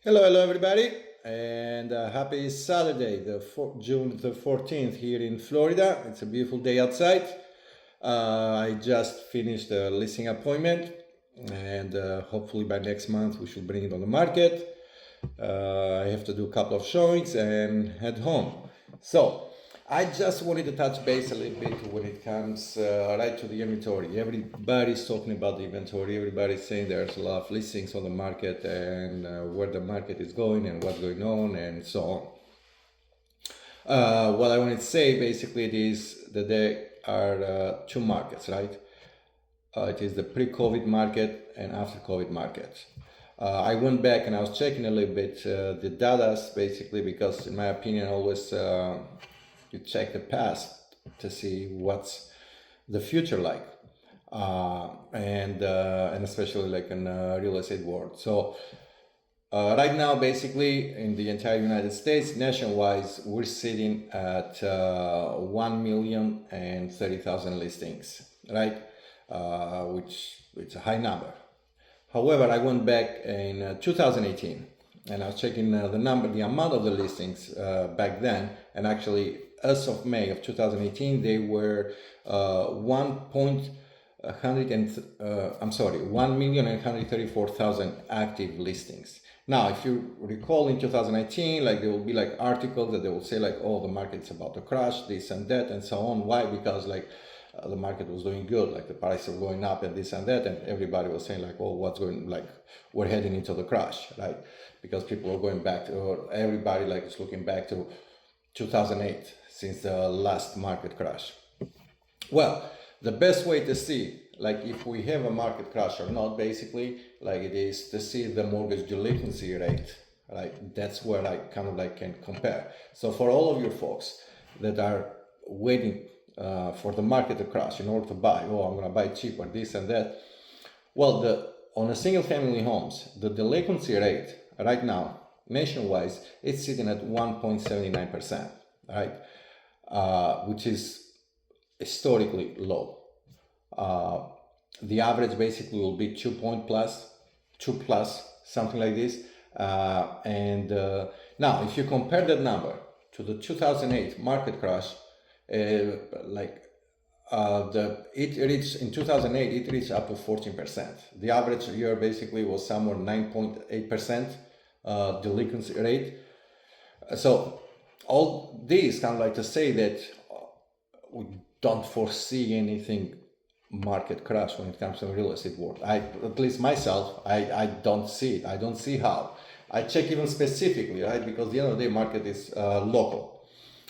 Hello, everybody, and happy Saturday, June the 14th here in Florida. It's a beautiful day outside. I just finished a listing appointment, and hopefully by next month we should bring it on the market. I have to do a couple of showings and head home. So I just wanted to touch base a little bit when it comes right to the inventory. Everybody's talking about the inventory. Everybody's saying there's a lot of listings on the market and where the market is going and what's going on and so on. What I wanted to say basically is that there are two markets, right? It is the pre-COVID market and after COVID market. I went back and I was checking a little bit the data basically because in my opinion always you check the past to see what's the future like, and especially like in real estate world. So right now, basically in the entire United States, nationwide, we're sitting at 1,030,000 listings, right? Which it's a high number. However, I went back in 2018 and I was checking the amount of the listings back then, and actually as of May of 2018, they were 1,134,000 active listings. Now, if you recall in 2019, like there will be like articles that they will say like, oh, the market's about to crash, this and that, and so on. Why? Because like the market was doing good, like the prices were going up and this and that, and everybody was saying like, oh, what's going, like we're heading into the crash, right? Because people are going back to, or everybody like is looking back to 2008 since the last market crash. Well, the best way to see like if we have a market crash or not, basically, like it is to see the mortgage delinquency rate, right? That's where I kind of like can compare. So for all of your folks that are waiting for the market to crash in order to buy, oh, I'm going to buy cheaper, this and that. Well, on a single family homes, the delinquency rate right now, nationwide, it's sitting at 1.79%, right? Which is historically low. The average basically will be 2 plus, something like this. Now, if you compare that number to the 2008 market crash, it reached in 2008, it reached up to 14%. The average year basically was somewhere 9.8% delinquency rate. So all these kind of like to say that we don't foresee anything market crash when it comes to the real estate world. At least myself, I don't see it. I don't see how. I check even specifically, right? Because at the end of the day, market is local.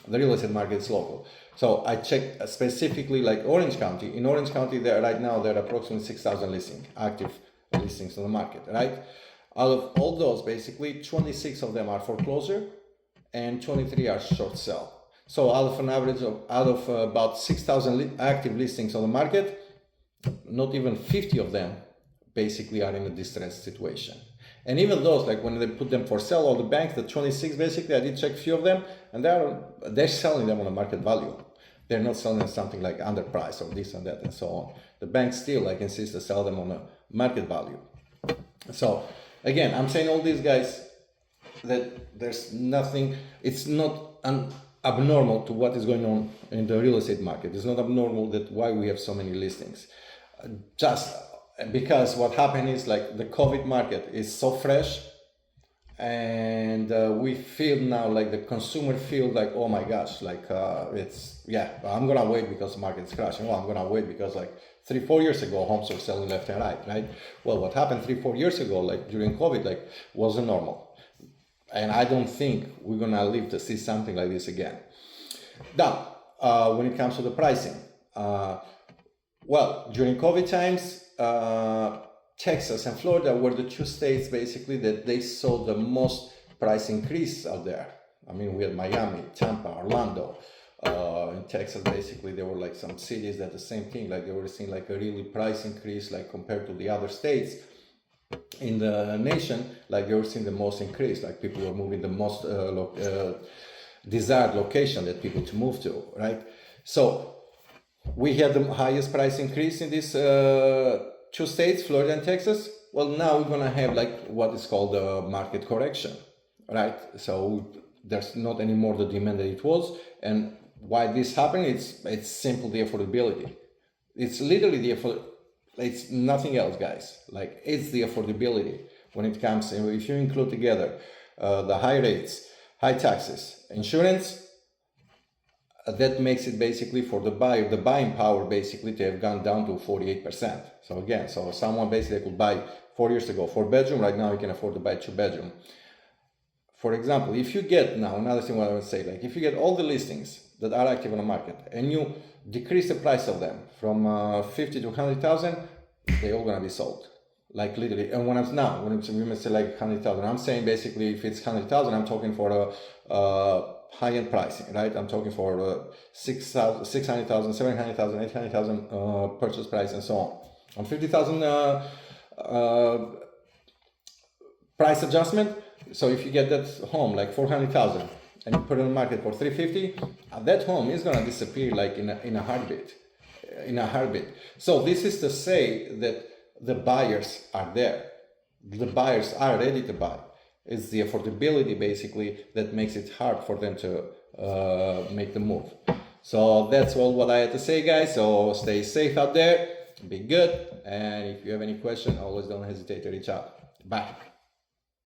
The real estate market is local. So I check specifically like Orange County. In Orange County, there are approximately 6,000 active listings on the market, right? Out of all those, basically 26 of them are foreclosure and 23 are short sale. So out of an average of about 6,000 active listings on the market, not even 50 of them basically are in a distressed situation. And even those, like when they put them for sale, all the banks, the 26 basically, I did check a few of them, and they're selling them on a market value. They're not selling them something like underpriced or this and that and so on. The banks still like insist to sell them on a market value. So again, I'm saying all these guys that there's nothing, it's not abnormal to what is going on in the real estate market. It's not abnormal that why we have so many listings. Just because what happened is like the COVID market is so fresh, and we feel now like the consumer feel like, oh my gosh, like I'm gonna wait because the market is crashing. Well, I'm gonna wait because like 3-4 years ago homes were selling left and right? Well, what happened 3-4 years ago, like during COVID, like wasn't normal, and I don't think we're gonna live to see something like this again. Now, when it comes to the pricing, well, during COVID times, Texas and Florida were the two states basically that they saw the most price increase out there. I mean, we had Miami, Tampa, Orlando. In Texas, basically, there were like some cities that the same thing, like they were seeing like a really price increase, like compared to the other states in the nation, like they were seeing the most increase, like people were moving the most desired location that people to move to, right? So we had the highest price increase in these two states, Florida and Texas. well, now we're gonna have like what is called a market correction, right? So there's not anymore the demand that it was, and why this happened? It's simply the affordability. It's literally it's nothing else, guys. Like, it's the affordability when it comes, if you include together the high rates, high taxes, insurance, that makes it basically for the buyer, the buying power basically to have gone down to 48%. So again, so someone basically could buy 4 years ago 4-bedroom, right now you can afford to buy 2-bedroom. For example, if you get now, another thing what I would say, like if you get all the listings that are active on the market and you decrease the price of them from 50 to 100,000, they're all gonna be sold. Like literally, and when we may say like 100,000, I'm saying basically if it's 100,000, I'm talking for a high-end pricing, right? I'm talking for 600,000, 700,000, 800,000 purchase price and so on. On 50,000 price adjustment. So if you get that home like 400,000 and you put it on the market for 350, that home is gonna disappear like in a heartbeat. So this is to say that the buyers are there. The buyers are ready to buy. It's the affordability basically that makes it hard for them to make the move. So that's all what I had to say, guys. So stay safe out there, be good, and if you have any question, always don't hesitate to reach out. Bye.